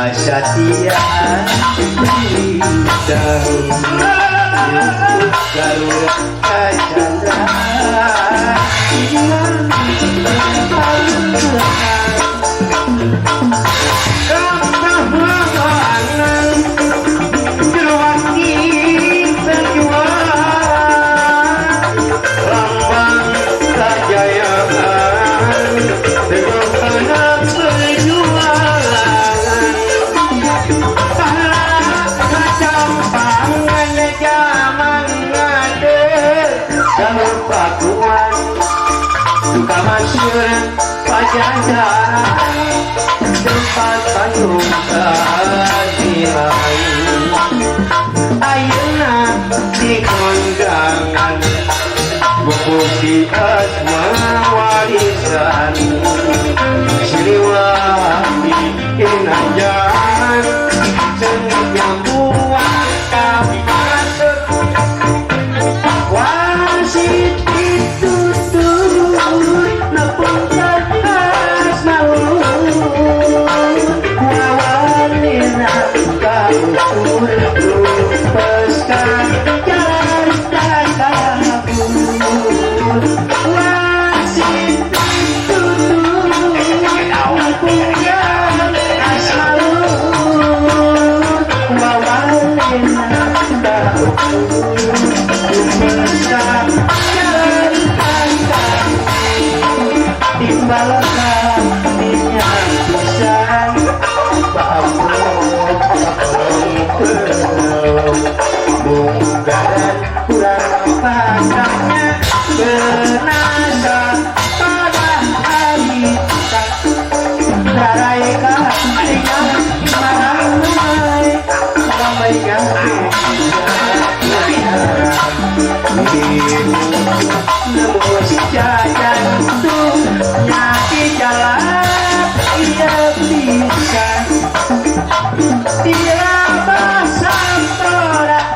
Kesatiaan bintang Garuda kacandra Pajajaran tempat payung kehadiran ayeuna di kondangan bubuk asma warisan siliwangi inajan senjang buang kamasuk wasit ditutur nepung kertas malu wawalina kautur lupaskan jalan takabur wasit ditutur nepung kertas malu wawalina kautur lupaskan jalan takabur timbalakan minyak pisang bungkaran kurang pasangnya jenazah pada hari tak daraikan dengan maramai ramaikan nebus jajan tuh nyaki jalan ia bisa dia pasang torak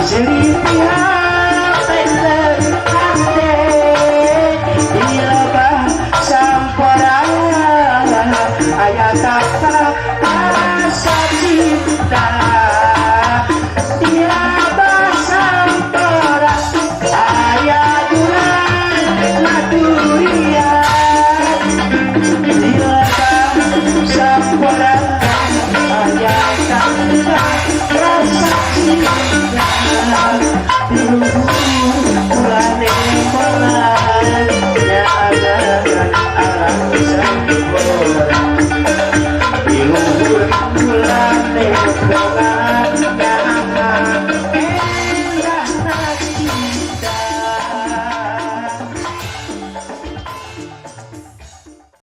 selipihak peter hati dia pasang porang ayat kata rasa cinta dia pasang torak ayat bulan maturian dia pasang porang ayat kata rasa cinta bulan bulan ya alam sang bulan bulan